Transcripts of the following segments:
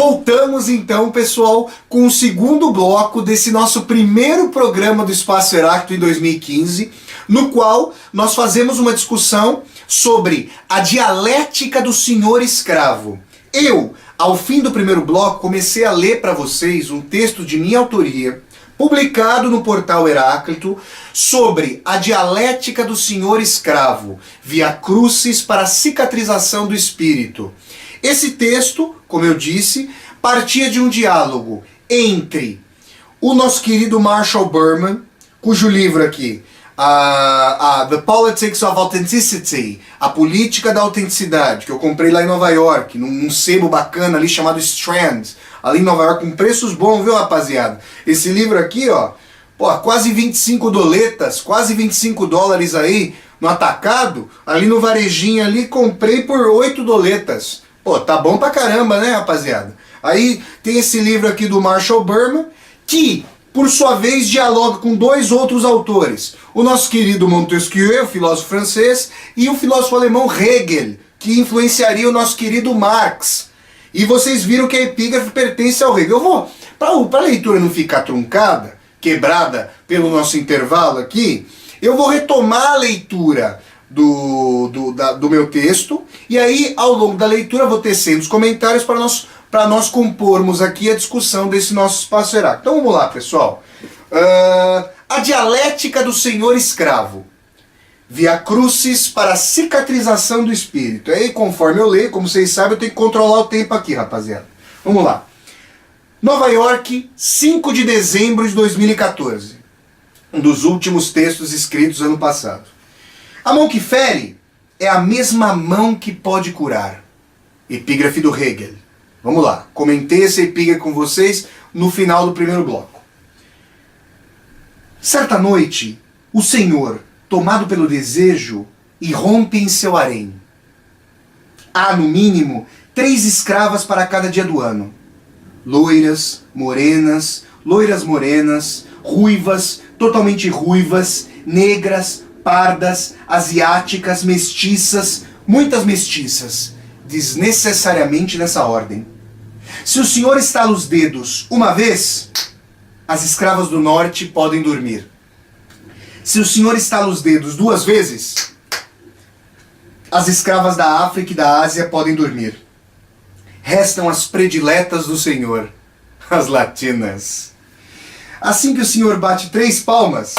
Voltamos então, pessoal, com o segundo bloco desse nosso primeiro programa do Espaço Heráclito em 2015, no qual nós fazemos uma discussão sobre a dialética do senhor escravo. Eu, ao fim do primeiro bloco, comecei a ler para vocês um texto de minha autoria, publicado no portal Heráclito, sobre a dialética do senhor escravo, via crucis para a cicatrização do espírito. Esse texto, como eu disse, partia de um diálogo entre o nosso querido Marshall Berman, cujo livro aqui, The Politics of Authenticity, a política da autenticidade, que eu comprei lá em Nova York, num sebo bacana ali chamado Strand, ali em Nova York, com preços bons, viu, rapaziada? Esse livro aqui, ó, pô, quase 25 doletas, quase 25 dólares aí, no atacado, ali no varejinho ali, comprei por 8 doletas. Pô, tá bom pra caramba, né, rapaziada? Aí tem esse livro aqui do Marshall Berman, que, por sua vez, dialoga com dois outros autores. O nosso querido Montesquieu, o filósofo francês, e o filósofo alemão Hegel, que influenciaria o nosso querido Marx. E vocês viram que a epígrafe pertence ao Hegel. Eu vou, pra leitura não ficar truncada, quebrada pelo nosso intervalo aqui, eu vou retomar a leitura do meu texto, e aí ao longo da leitura vou tecendo os comentários para nós compormos aqui a discussão desse nosso espaço heráclito. Então vamos lá, pessoal. A dialética do senhor escravo, via crucis para a cicatrização do espírito. Aí conforme eu leio, como vocês sabem, eu tenho que controlar o tempo aqui, rapaziada. Vamos lá. Nova York, 5 de dezembro de 2014. Um dos últimos textos escritos ano passado. A mão que fere é a mesma mão que pode curar. Epígrafe do Hegel. Vamos lá, comentei essa epígrafe com vocês no final do primeiro bloco. Certa noite, o Senhor, tomado pelo desejo, irrompe em seu harém. Há, no mínimo, 3 escravas para cada dia do ano. Loiras, morenas, ruivas, totalmente ruivas, negras, pardas, asiáticas, mestiças, muitas mestiças, desnecessariamente nessa ordem. Se o senhor estala os dedos uma vez, as escravas do norte podem dormir. Se o senhor estala os dedos 2 vezes, as escravas da África e da Ásia podem dormir. Restam as prediletas do senhor, as latinas. Assim que o senhor bate 3 palmas,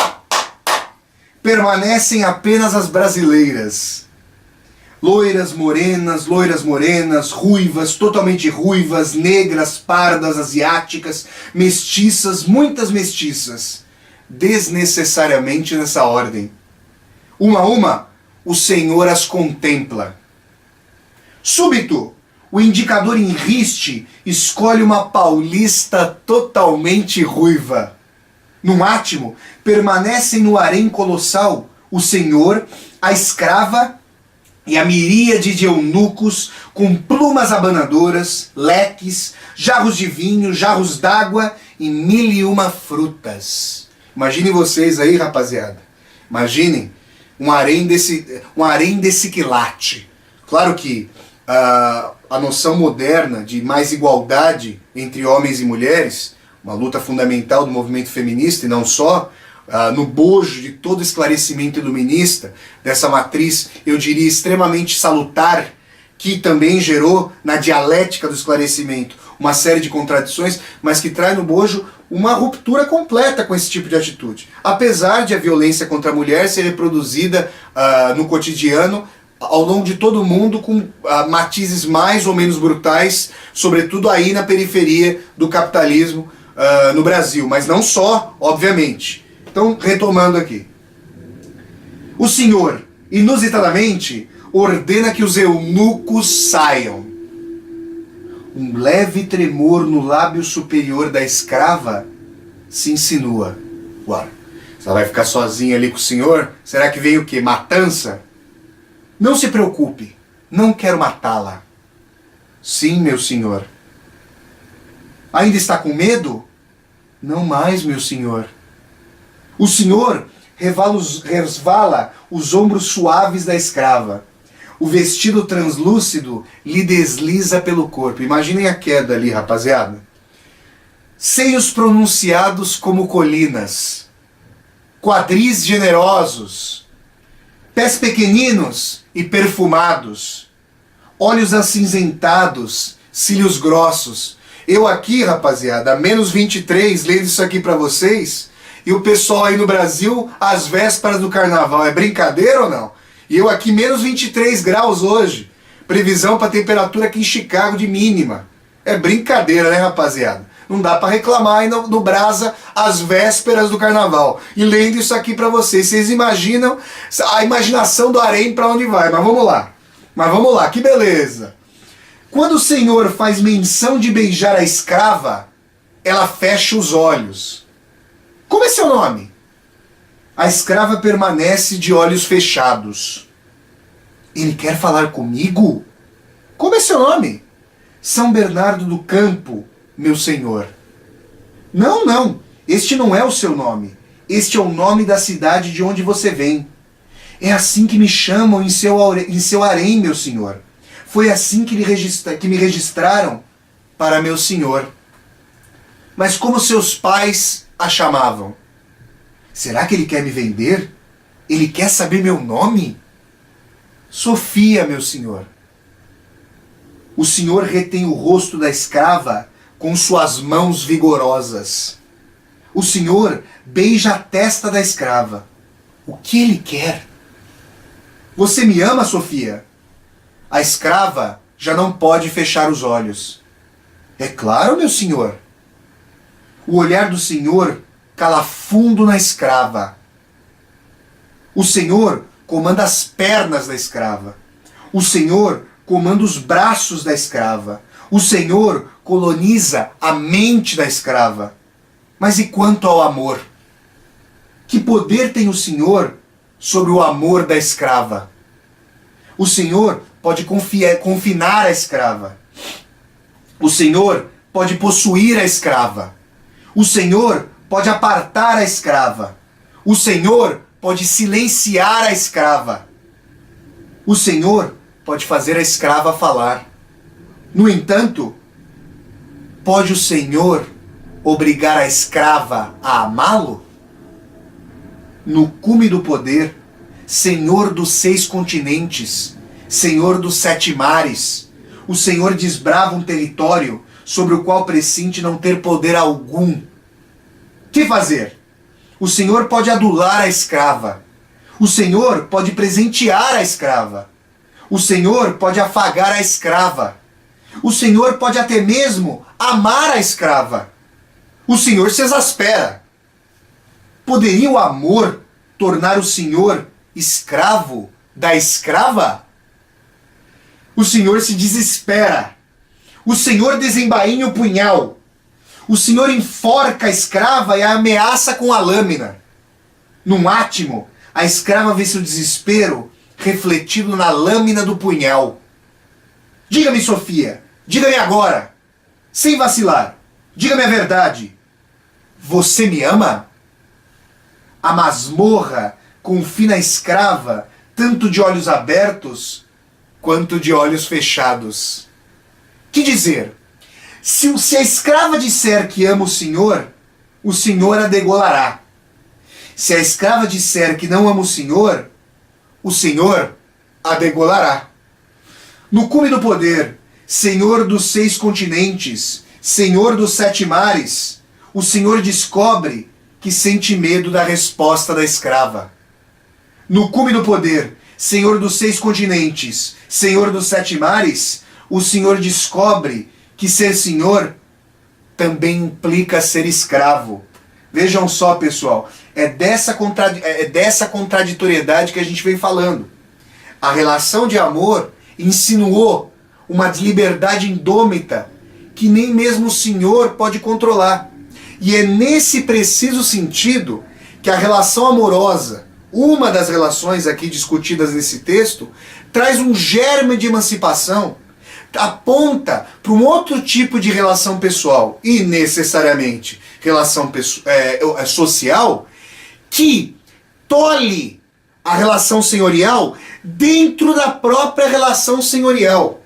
permanecem apenas as brasileiras. Loiras, morenas, ruivas, totalmente ruivas, negras, pardas, asiáticas, mestiças, muitas mestiças, desnecessariamente nessa ordem. Uma a uma, o Senhor as contempla. Súbito, o indicador em riste escolhe uma paulista totalmente ruiva. Num átimo, permanecem no harém colossal o senhor, a escrava e a miríade de eunucos com plumas abanadoras, leques, jarros de vinho, jarros d'água e 1001 frutas. Imaginem vocês aí, rapaziada. Imaginem um harém desse quilate. Claro que a noção moderna de mais igualdade entre homens e mulheres, uma luta fundamental do movimento feminista e não só, no bojo de todo esclarecimento iluminista, dessa matriz, eu diria, extremamente salutar, que também gerou na dialética do esclarecimento uma série de contradições, mas que traz no bojo uma ruptura completa com esse tipo de atitude. Apesar de a violência contra a mulher ser reproduzida no cotidiano, ao longo de todo o mundo, com matizes mais ou menos brutais, sobretudo aí na periferia do capitalismo no Brasil, mas não só, obviamente. Então, retomando aqui. O senhor, inusitadamente, ordena que os eunucos saiam. Um leve tremor no lábio superior da escrava se insinua. Ué, você vai ficar sozinha ali com o senhor? Será que vem o quê? Matança? Não se preocupe, não quero matá-la. Sim, meu senhor. Ainda está com medo? Não mais, meu senhor. O senhor resvala os ombros suaves da escrava. o vestido translúcido lhe desliza pelo corpo. Imaginem a queda ali, rapaziada. Seios pronunciados como colinas, quadris generosos, pés pequeninos e perfumados, olhos acinzentados, cílios grossos. Eu aqui, rapaziada, menos 23, lendo isso aqui pra vocês, e o pessoal aí no Brasil, às vésperas do carnaval. É brincadeira ou não? E eu aqui, menos 23 graus hoje. Previsão pra temperatura aqui em Chicago de mínima. É brincadeira, né, rapaziada? Não dá pra reclamar aí no Brasa, às vésperas do carnaval. E lendo isso aqui pra vocês. Vocês imaginam a imaginação do harém pra onde vai. Mas vamos lá, que beleza. Quando o Senhor faz menção de beijar a escrava, ela fecha os olhos. Como é seu nome? A escrava permanece de olhos fechados. Ele quer falar comigo? Como é seu nome? São Bernardo do Campo, meu senhor. Não, este não é o seu nome. Este é o nome da cidade de onde você vem. É assim que me chamam em seu harém, meu senhor. Foi assim que me registraram para meu senhor. Mas como seus pais a chamavam? Será que ele quer me vender? Ele quer saber meu nome? Sofia, meu senhor. O senhor retém o rosto da escrava com suas mãos vigorosas. O senhor beija a testa da escrava. O que ele quer? Você me ama, Sofia? A escrava já não pode fechar os olhos. É claro, meu senhor. O olhar do senhor cala fundo na escrava. O senhor comanda as pernas da escrava. O senhor comanda os braços da escrava. O senhor coloniza a mente da escrava. Mas e quanto ao amor? Que poder tem o senhor sobre o amor da escrava? O senhor pode confinar a escrava. O senhor pode possuir a escrava. O senhor pode apartar a escrava. O senhor pode silenciar a escrava. O senhor pode fazer a escrava falar. No entanto, pode o senhor obrigar a escrava a amá-lo? No cume do poder, senhor dos 6 continentes, senhor dos 7 mares, o senhor desbrava um território sobre o qual pressente não ter poder algum. Que fazer? O senhor pode adular a escrava. O senhor pode presentear a escrava. O senhor pode afagar a escrava. O senhor pode até mesmo amar a escrava. O senhor se exaspera. Poderia o amor tornar o senhor escravo da escrava? O senhor se desespera. O senhor desembainha o punhal. O senhor enforca a escrava e a ameaça com a lâmina. Num átimo, a escrava vê seu desespero refletido na lâmina do punhal. Diga-me, Sofia, diga-me agora, sem vacilar, diga-me a verdade. Você me ama? A masmorra confina a escrava tanto de olhos abertos quanto de olhos fechados. Que dizer? Se a escrava disser que ama o senhor a degolará. Se a escrava disser que não ama o senhor a degolará. No cume do poder, senhor dos 6 continentes, senhor dos 7 mares, o senhor descobre que sente medo da resposta da escrava. No cume do poder, senhor dos 6 continentes, senhor dos 7 mares, o senhor descobre que ser senhor também implica ser escravo. Vejam só, pessoal, é dessa contraditoriedade que a gente vem falando. A relação de amor insinuou uma liberdade indômita que nem mesmo o senhor pode controlar. E é nesse preciso sentido que a relação amorosa, uma das relações aqui discutidas nesse texto, traz um germe de emancipação, aponta para um outro tipo de relação pessoal e necessariamente relação social que tolhe a relação senhorial dentro da própria relação senhorial.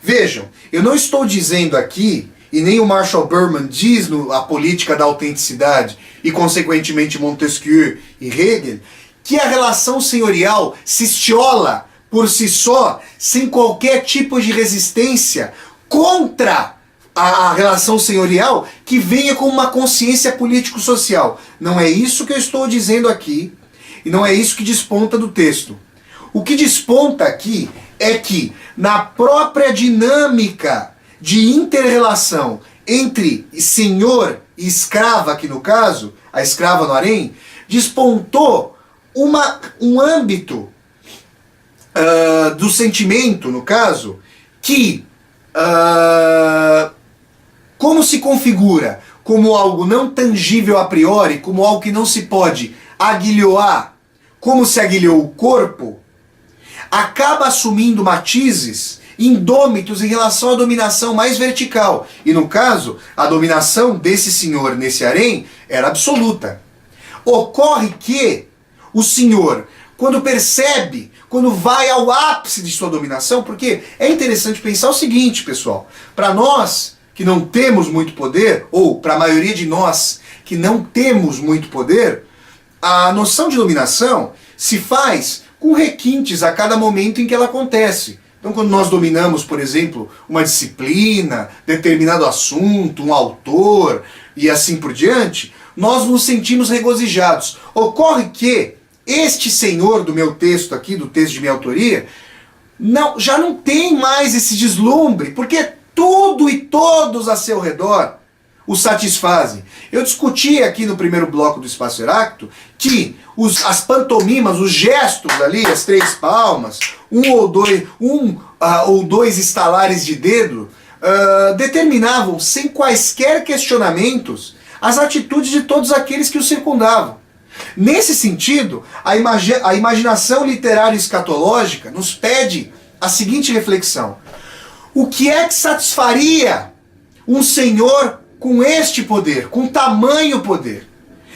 Vejam, eu não estou dizendo aqui, e nem o Marshall Berman diz a política da autenticidade, e consequentemente Montesquieu e Hegel, que a relação senhorial se estiola por si só, sem qualquer tipo de resistência contra a relação senhorial que venha com uma consciência político-social. Não é isso que eu estou dizendo aqui, e não é isso que desponta do texto. O que desponta aqui é que, na própria dinâmica de inter-relação entre senhor e escrava, aqui no caso, a escrava no harém, despontou um âmbito do sentimento, no caso, que como se configura como algo não tangível a priori, como algo que não se pode aguilhoar, como se aguilhou o corpo, acaba assumindo matizes indômitos em relação à dominação mais vertical. E no caso, a dominação desse senhor nesse harém era absoluta. Ocorre que o senhor, quando percebe, quando vai ao ápice de sua dominação, porque é interessante pensar o seguinte, pessoal, para nós que não temos muito poder, ou para a maioria de nós que não temos muito poder, a noção de dominação se faz com requintes a cada momento em que ela acontece. Então, quando nós dominamos, por exemplo, uma disciplina, determinado assunto, um autor e assim por diante, nós nos sentimos regozijados. Ocorre que este senhor do meu texto aqui, do texto de minha autoria, já não tem mais esse deslumbre, porque tudo e todos a seu redor o satisfazem. Eu discuti aqui no primeiro bloco do Espaço Heráclito que as pantomimas, os gestos ali, as 3 palmas, um ou dois estalares de dedo, determinavam, sem quaisquer questionamentos, as atitudes de todos aqueles que o circundavam. Nesse sentido, a imaginação literária escatológica nos pede a seguinte reflexão: o que é que satisfaria um senhor com este poder, com tamanho poder?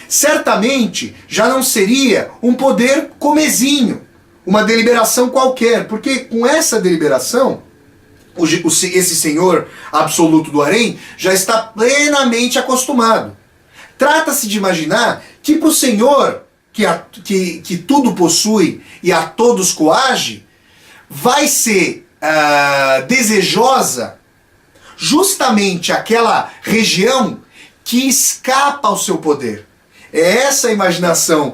Certamente já não seria um poder comezinho, uma deliberação qualquer, porque com essa deliberação, esse senhor absoluto do harém já está plenamente acostumado. Trata-se de imaginar que para o senhor que tudo possui e a todos coage, vai ser desejosa justamente aquela região que escapa ao seu poder. É essa a imaginação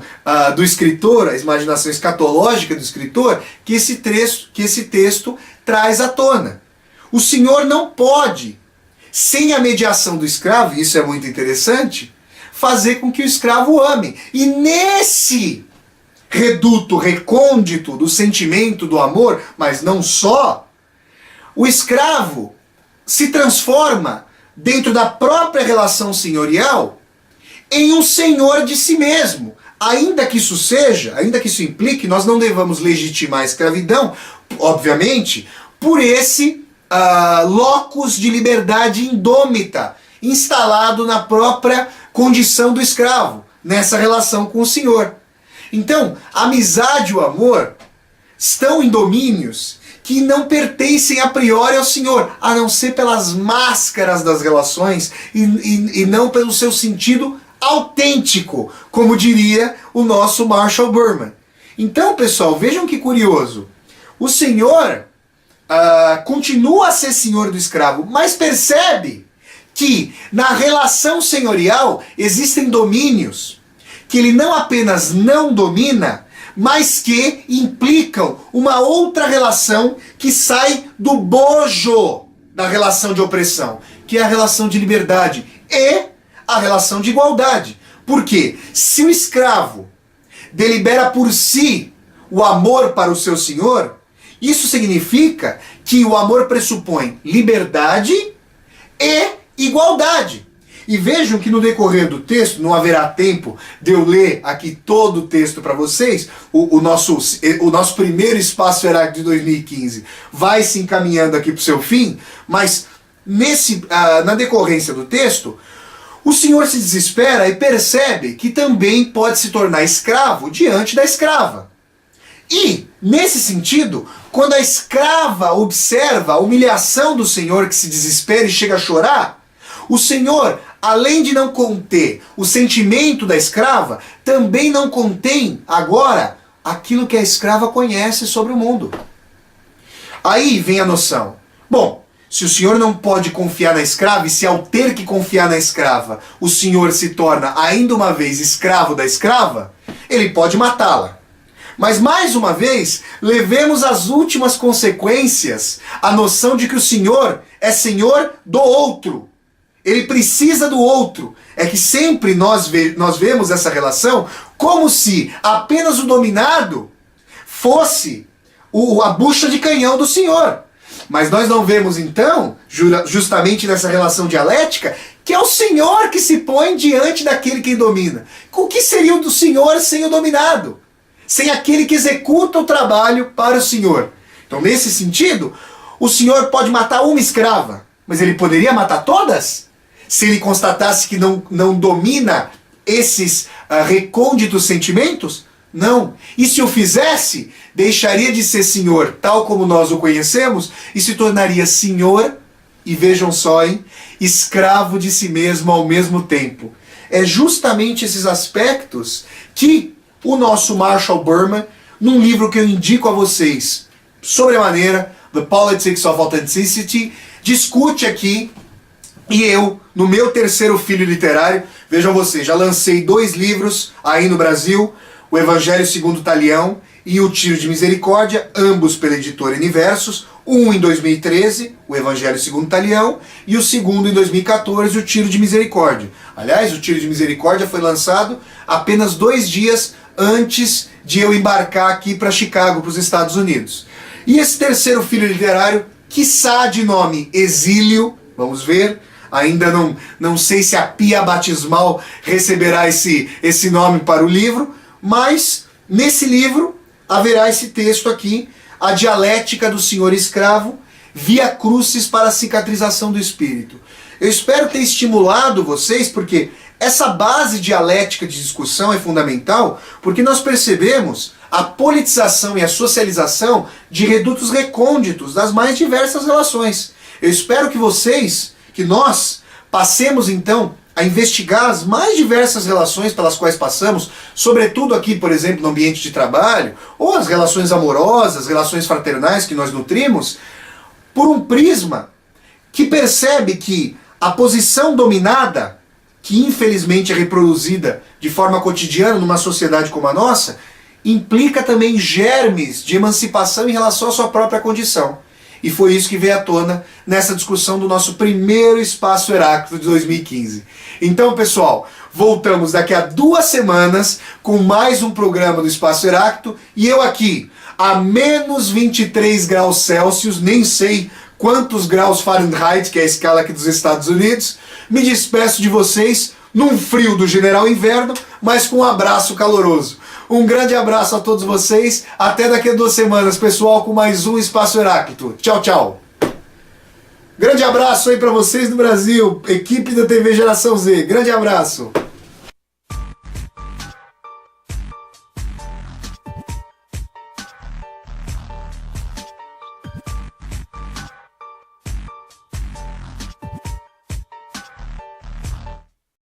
do escritor, a imaginação escatológica do escritor, que esse texto traz à tona. O senhor não pode, sem a mediação do escravo, e isso é muito interessante, fazer com que o escravo ame. E nesse reduto recôndito do sentimento do amor, mas não só, o escravo se transforma, dentro da própria relação senhorial, em um senhor de si mesmo. Ainda que isso implique, nós não devamos legitimar a escravidão, obviamente, por esse locus de liberdade indômita, instalado na própria condição do escravo, nessa relação com o senhor. Então, a amizade e o amor estão em domínios que não pertencem a priori ao senhor, a não ser pelas máscaras das relações e não pelo seu sentido autêntico, como diria o nosso Marshall Berman. Então, pessoal, vejam que curioso. O senhor continua a ser senhor do escravo, mas percebe que na relação senhorial existem domínios que ele não apenas não domina, mas que implicam uma outra relação que sai do bojo da relação de opressão, que é a relação de liberdade e a relação de igualdade. Porque se o escravo delibera por si o amor para o seu senhor, isso significa que o amor pressupõe liberdade e igualdade. E vejam que no decorrer do texto, não haverá tempo de eu ler aqui todo o texto para vocês, o nosso primeiro Espaço Heráclito de 2015 vai se encaminhando aqui para o seu fim, mas na decorrência do texto, o senhor se desespera e percebe que também pode se tornar escravo diante da escrava. E, nesse sentido, quando a escrava observa a humilhação do Senhor que se desespera e chega a chorar, o Senhor, além de não conter o sentimento da escrava, também não contém agora aquilo que a escrava conhece sobre o mundo. Aí vem a noção. Bom, se o Senhor não pode confiar na escrava, e se ao ter que confiar na escrava, o Senhor se torna ainda uma vez escravo da escrava, ele pode matá-la. Mas mais uma vez, levemos às últimas consequências a noção de que o Senhor é Senhor do outro. Ele precisa do outro. É que sempre nós vemos essa relação como se apenas o dominado fosse a bucha de canhão do Senhor. Mas nós não vemos então, justamente nessa relação dialética, que é o Senhor que se põe diante daquele que domina. O que seria o do Senhor sem o dominado? Sem aquele que executa o trabalho para o Senhor. Então, nesse sentido, o Senhor pode matar uma escrava, mas ele poderia matar todas? Se ele constatasse que não domina esses recônditos sentimentos? Não. E se o fizesse, deixaria de ser Senhor tal como nós o conhecemos e se tornaria Senhor, e vejam só, hein, escravo de si mesmo ao mesmo tempo. É justamente esses aspectos que o nosso Marshall Berman, num livro que eu indico a vocês, sobremaneira, The Politics of Authenticity, discute aqui. E eu, no meu terceiro filho literário, vejam vocês, já lancei 2 livros aí no Brasil, o Evangelho segundo Talião e o Tiro de Misericórdia, ambos pela editora Universos, um em 2013, o Evangelho segundo Talião, e o segundo em 2014, o Tiro de Misericórdia. Aliás, o Tiro de Misericórdia foi lançado apenas 2 dias antes de eu embarcar aqui para Chicago, para os Estados Unidos. E esse terceiro filho literário, quiçá de nome Exílio, vamos ver, ainda não sei se a pia batismal receberá esse nome para o livro, mas nesse livro haverá esse texto aqui, a dialética do Senhor escravo, via crucis para a cicatrização do espírito. Eu espero ter estimulado vocês, porque essa base dialética de discussão é fundamental, porque nós percebemos a politização e a socialização de redutos recônditos das mais diversas relações. Eu espero que nós passemos então a investigar as mais diversas relações pelas quais passamos, sobretudo aqui, por exemplo, no ambiente de trabalho, ou as relações amorosas, relações fraternais que nós nutrimos, por um prisma que percebe que a posição dominada, que infelizmente é reproduzida de forma cotidiana numa sociedade como a nossa, implica também germes de emancipação em relação à sua própria condição. E foi isso que veio à tona nessa discussão do nosso primeiro Espaço Heráclito de 2015. Então, pessoal, voltamos daqui a 2 semanas com mais um programa do Espaço Heráclito, e eu aqui, a menos 23 graus Celsius, nem sei quantos graus Fahrenheit, que é a escala aqui dos Estados Unidos, me despeço de vocês num frio do general inverno, mas com um abraço caloroso. Um grande abraço a todos vocês, até daqui a 2 semanas, pessoal, com mais um Espaço Heráclito. Tchau, tchau. Grande abraço aí pra vocês do Brasil, equipe da TV Geração Z. Grande abraço.